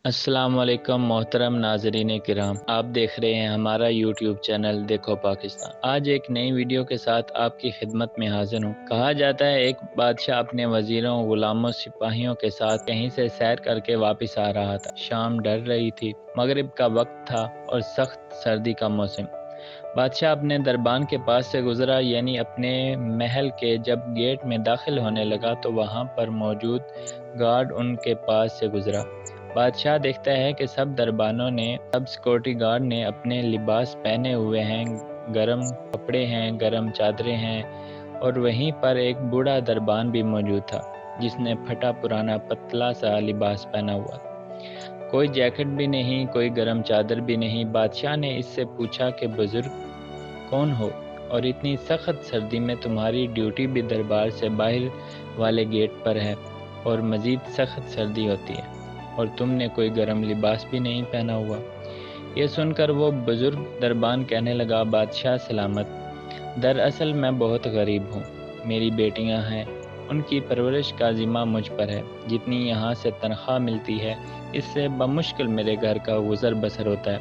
السلام علیکم محترم ناظرین کرام، آپ دیکھ رہے ہیں ہمارا یوٹیوب چینل دیکھو پاکستان۔ آج ایک نئی ویڈیو کے ساتھ آپ کی خدمت میں حاضر ہوں۔ کہا جاتا ہے ایک بادشاہ اپنے وزیروں، غلاموں، سپاہیوں کے ساتھ کہیں سے سیر کر کے واپس آ رہا تھا۔ شام ڈھل رہی تھی، مغرب کا وقت تھا اور سخت سردی کا موسم۔ بادشاہ اپنے دربان کے پاس سے گزرا، یعنی اپنے محل کے جب گیٹ میں داخل ہونے لگا تو وہاں پر موجود گارڈ ان کے پاس سے گزرا۔ بادشاہ دیکھتا ہے کہ سب دربانوں نے، سب سیکورٹی گارڈ نے اپنے لباس پہنے ہوئے ہیں، گرم کپڑے ہیں، گرم چادریں ہیں، اور وہیں پر ایک بوڑھا دربان بھی موجود تھا جس نے پھٹا پرانا پتلا سا لباس پہنا ہوا تھا۔ کوئی جیکٹ بھی نہیں، کوئی گرم چادر بھی نہیں۔ بادشاہ نے اس سے پوچھا کہ بزرگ کون ہو، اور اتنی سخت سردی میں تمہاری ڈیوٹی بھی دربار سے باہر والے گیٹ پر ہے، اور مزید سخت سردی ہوتی ہے، اور تم نے کوئی گرم لباس بھی نہیں پہنا ہوا۔ یہ سن کر وہ بزرگ دربان کہنے لگا، بادشاہ سلامت، دراصل میں بہت غریب ہوں، میری بیٹیاں ہیں، ان کی پرورش کا ذمہ مجھ پر ہے۔ جتنی یہاں سے تنخواہ ملتی ہے اس سے بمشکل میرے گھر کا گزر بسر ہوتا ہے۔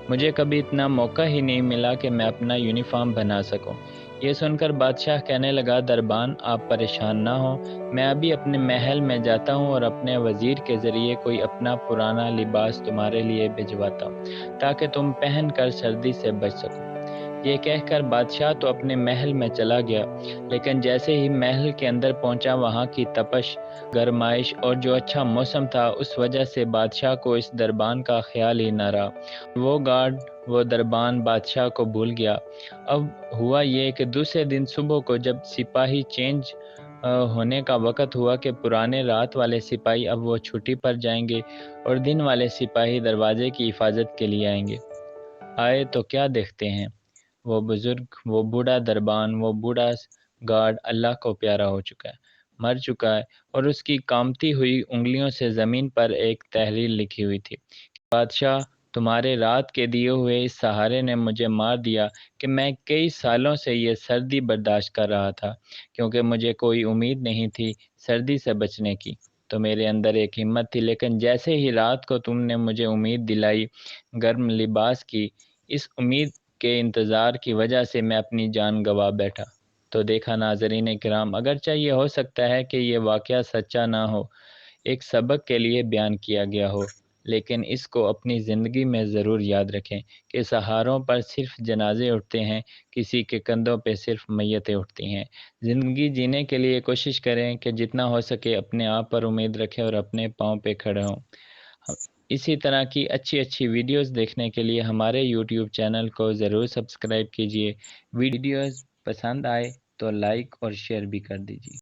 مجھے کبھی اتنا موقع ہی نہیں ملا کہ میں اپنا یونیفارم بنا سکوں۔ یہ سن کر بادشاہ کہنے لگا، دربان آپ پریشان نہ ہوں، میں ابھی اپنے محل میں جاتا ہوں اور اپنے وزیر کے ذریعے کوئی اپنا پرانا لباس تمہارے لیے بھجواتا ہوں تاکہ تم پہن کر سردی سے بچ سکو۔ یہ کہہ کر بادشاہ تو اپنے محل میں چلا گیا، لیکن جیسے ہی محل کے اندر پہنچا وہاں کی تپش، گرمائش اور جو اچھا موسم تھا اس وجہ سے بادشاہ کو اس دربان کا خیال ہی نہ رہا۔ وہ گارڈ، وہ دربان بادشاہ کو بھول گیا۔ اب ہوا یہ کہ دوسرے دن صبح کو جب سپاہی چینج ہونے کا وقت ہوا کہ پرانے رات والے سپاہی اب وہ چھٹی پر جائیں گے اور دن والے سپاہی دروازے کی حفاظت کے لیے آئیں گے۔ آئے تو کیا دیکھتے ہیں، وہ بزرگ، وہ بوڑھا دربان، وہ بوڑھا گارڈ اللہ کو پیارا ہو چکا ہے، مر چکا ہے، اور اس کی کامتی ہوئی انگلیوں سے زمین پر ایک تحریر لکھی ہوئی تھی، بادشاہ تمہارے رات کے دیے ہوئے اس سہارے نے مجھے مار دیا کہ میں کئی سالوں سے یہ سردی برداشت کر رہا تھا، کیونکہ مجھے کوئی امید نہیں تھی سردی سے بچنے کی، تو میرے اندر ایک ہمت تھی، لیکن جیسے ہی رات کو تم نے مجھے امید دلائی گرم لباس کی، اس امید کے انتظار کی وجہ سے میں اپنی جان گنوا بیٹھا۔ تو دیکھا ناظرین کرام، اگرچہ یہ ہو سکتا ہے کہ یہ واقعہ سچا نہ ہو، ایک سبق کے لیے بیان کیا گیا ہو، لیکن اس کو اپنی زندگی میں ضرور یاد رکھیں کہ سہاروں پر صرف جنازے اٹھتے ہیں، کسی کے کندھوں پہ صرف میتیں اٹھتی ہیں۔ زندگی جینے کے لیے کوشش کریں کہ جتنا ہو سکے اپنے آپ پر امید رکھیں اور اپنے پاؤں پہ کھڑے ہوں۔ اسی طرح کی اچھی اچھی ویڈیوز دیکھنے کے لیے ہمارے یوٹیوب چینل کو ضرور سبسکرائب کیجیے۔ ویڈیوز پسند آئے تو لائک اور شیئر بھی کر دیجیے۔